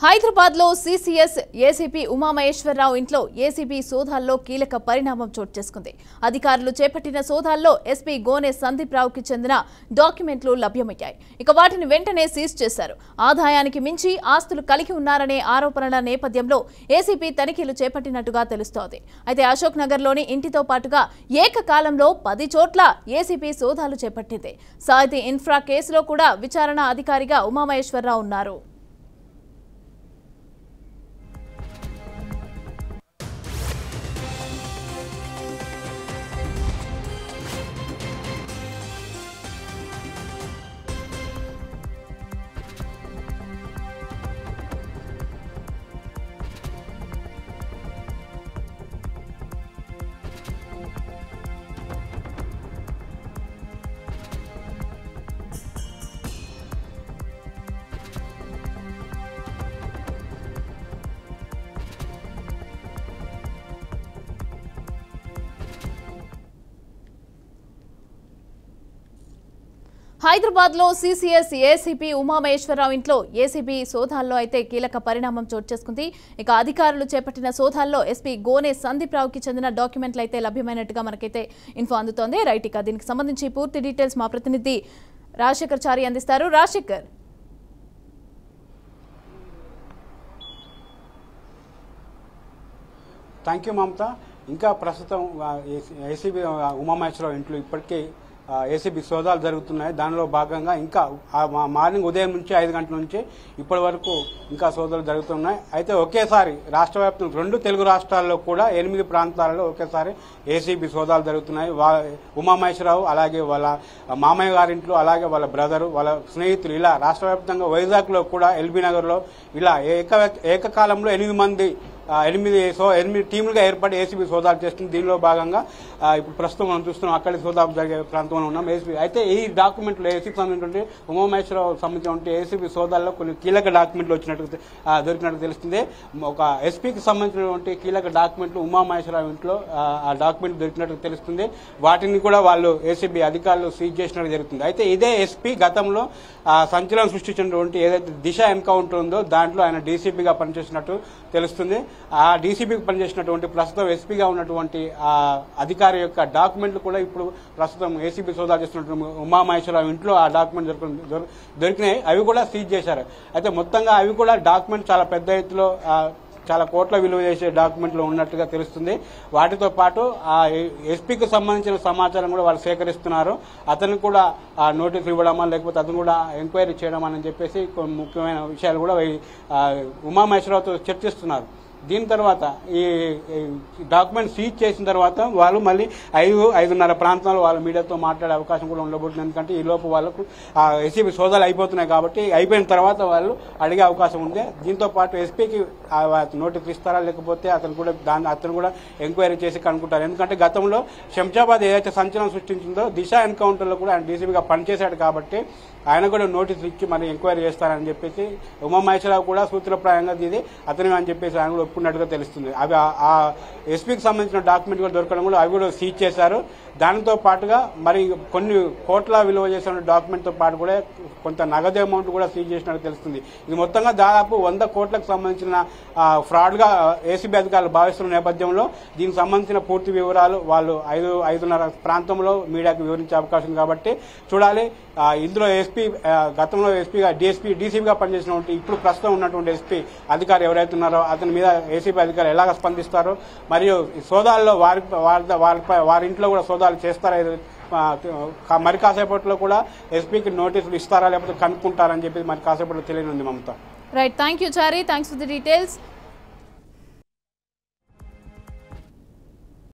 హైదరాబాద్ లో CCS ACP Umamaheswararao ఇంట్లో ACB సోదాల్లో కీలక పరిణామం చోటు చేసుకుంది. అధికారులు చేపట్టిన సోదాల్లో ఎస్పీ గోనె సందీప్ రావుకి చెందిన డాక్యుమెంట్లు లభ్యమయ్యాయి. ఇక వాటిని వెంటనే సీజ్ చేశారు. ఆదాయానికి మించి ఆస్తులు కలిగి ఉన్నారనే ఆరోపణల నేపథ్యంలో ఏసీపీ తనిఖీలు చేపట్టినట్టుగా తెలుస్తోంది. అయితే అశోక్ నగర్ లోని ఇంటితో పాటుగా ఏకకాలంలో 10 చోట్ల ఏసీపీ సోదాలు చేపట్టింది. సాయితీ ఇన్ఫ్రా కేసులో కూడా విచారణ అధికారిగా ఉమామహేశ్వరరావు ఉన్నారు. హైదరాబాద్ లో సీసీఎస్ ఏసీపీ ఉమామహేశ్వరరావు ఇంట్లో ఏసీబీ సోదాల్లో అయితే కీలక పరిణామం చోటు చేసుకుంది. ఇక అధికారులు చేపట్టిన సోదాల్లో ఎస్పీ గోనె సందీప్ రావుకి చెందిన డాక్యుమెంట్లు అయితే లభ్యమైనట్టుగా మనకైతే ఇన్ఫో అందుతోంది. రైట్, ఇక దీనికి సంబంధించి పూర్తి డీటెయిల్స్ మా ప్రతినిధి రాజశేఖర్ చారి అందిస్తారు. రాజశేఖర్, థ్యాంక్ యూ మమత. ఇంకా ప్రస్తుతం ఏసీబీ ఉమామహేశ్వరరావు ఇంట్లో ఇప్పటికే ఏసీబీ సోదాలు జరుగుతున్నాయి. దానిలో భాగంగా ఇంకా మార్నింగ్ ఉదయం నుంచి 5 గంటల నుంచి ఇప్పటి వరకు ఇంకా సోదాలు జరుగుతున్నాయి. అయితే ఒకేసారి రాష్ట్ర వ్యాప్తంగా 2 తెలుగు రాష్ట్రాల్లో కూడా 8 ప్రాంతాలలో ఒకేసారి ఏసీబీ సోదాలు జరుగుతున్నాయి. ఉమామహేశ్వరరావు అలాగే వాళ్ళ మామయ్య గారింట్లో, అలాగే వాళ్ళ బ్రదరు, వాళ్ళ స్నేహితులు, ఇలా రాష్ట్ర వ్యాప్తంగా వైజాగ్లో కూడా ఎల్బీ నగర్లో ఇలా ఏకకాలంలో 8 టీములుగా ఏర్పడి ఏసీబీ సోదాలు చేస్తుంది. దీనిలో భాగంగా ఇప్పుడు ప్రస్తుతం మనం చూస్తున్నాం, అక్కడి సోదాలు జరిగే ప్రాంతంలో ఉన్నాం. ఏసీబీ అయితే ఈ డాక్యుమెంట్లు ఏసీబీ సంబంధించిన ఉమామహేశ్వరరావు సంబంధించిన ఏసీబీ సోదాల్లో కొన్ని కీలక డాక్యుమెంట్లు దొరికినట్టు తెలుస్తుంది. ఒక ఎస్పీకి సంబంధించినటువంటి కీలక డాక్యుమెంట్లు ఉమామహేశ్వరరావు ఇంట్లో ఆ డాక్యుమెంట్ దొరికినట్టు తెలుస్తుంది. వాటిని కూడా వాళ్ళు ఏసీబీ అధికారులు సీజ్ చేసినట్టు జరుగుతుంది. అయితే ఇదే ఎస్పీ గతంలో సంచలనం సృష్టించినటువంటి ఏదైతే దిశ ఎన్కౌంటర్ ఉందో దాంట్లో ఆయన డీసీపీగా పనిచేసినట్టు తెలుస్తుంది. ఆ డీసీపీకి పనిచేసినటువంటి ప్రస్తుతం ఎస్పీగా ఉన్నటువంటి అధికారి యొక్క డాక్యుమెంట్లు కూడా ఇప్పుడు ప్రస్తుతం ఏసీబీ సోదాలు చేస్తున్నటువంటి ఉమామహేశ్వరరావు ఇంట్లో ఆ డాక్యుమెంట్ దొరికినాయి. అవి కూడా సీజ్ చేశారు. అయితే మొత్తంగా అవి కూడా డాక్యుమెంట్ చాలా పెద్ద ఎత్తులో చాలా కోట్ల విలువ చేసే డాక్యుమెంట్లు ఉన్నట్టుగా తెలుస్తుంది. వాటితో పాటు ఆ ఎస్పీకి సంబంధించిన సమాచారం కూడా వాళ్ళు సేకరిస్తున్నారు. అతను కూడా నోటీసులు ఇవ్వడమా లేకపోతే అతను కూడా ఎంక్వైరీ చేయడం అని చెప్పేసి కొన్ని ముఖ్యమైన విషయాలు కూడా ఉమామహేశ్వరరావుతో చర్చిస్తున్నారు. దీని తర్వాత ఈ డాక్యుమెంట్ సీజ్ చేసిన తర్వాత వాళ్ళు మళ్ళీ 5:30 ప్రాంతంలో వాళ్ళ మీడియాతో మాట్లాడే అవకాశం కూడా ఉండబోతుంది. ఎందుకంటే ఈ లోపు వాళ్ళకు ఎస్పీ సోదాలు అయిపోతున్నాయి కాబట్టి అయిపోయిన తర్వాత వాళ్ళు అడిగే అవకాశం ఉంది. దీంతో పాటు ఎస్పీకి నోటీసులు ఇస్తారా లేకపోతే అతను కూడా ఎంక్వైరీ చేసి కనుక్కుంటారు. ఎందుకంటే గతంలో శంషాబాద్ ఏదైతే సంచలనం సృష్టించిందో దిశ ఎన్కౌంటర్లో కూడా ఆయన డీసీపీగా పనిచేశాడు కాబట్టి ఆయన కూడా నోటీసులు ఇచ్చి మరి ఎంక్వైరీ చేస్తారని చెప్పేసి ఉమామహేశ్వరరావు కూడా సూత్రప్రాయంగా ఇది అతను అని చెప్పేసి ఆయన కూడా ఒప్పుకున్నట్టుగా తెలుస్తుంది. అవి ఆ ఎస్పీకి సంబంధించిన డాక్యుమెంట్ కూడా దొరకడం కూడా అవి కూడా సీజ్ చేశారు. దానితో పాటుగా మరి కొన్ని కోట్ల విలువ చేసిన డాక్యుమెంట్తో పాటు కూడా కొంత నగదు అమౌంట్ కూడా సీజ్ చేసినట్టు తెలుస్తుంది. ఇది మొత్తంగా దాదాపు 100 కోట్లకు సంబంధించిన ఫ్రాడ్గా ఏసీబీ అధికారులు భావిస్తున్న నేపథ్యంలో దీనికి సంబంధించిన పూర్తి వివరాలు వాళ్ళు 5:30 ప్రాంతంలో మీడియాకు వివరించే అవకాశం ఉంది. కాబట్టి చూడాలి ఇందులో గతంలో ఎస్పీగా డీసీపీగా పనిచేసినటువంటి ఇప్పుడు ప్రస్తుతం ఉన్నటువంటి ఎస్పీ అధికారి ఎవరైతే ఉన్నారో అతని మీద ఏసీబీ అధికారులు ఎలాగ స్పందిస్తారో, మరియు సోదాల్లో వారి ఇంట్లో కూడా సోదాలు చేస్తారా, మరి కాసేపట్లో కూడా ఎస్పీకి నోటీసులు ఇస్తారా లేకపోతే కనుక్కుంటారని చెప్పి మరి కాసేపట్లో తెలియనుంది Mamata. Right, thank you Chari, thanks for the details.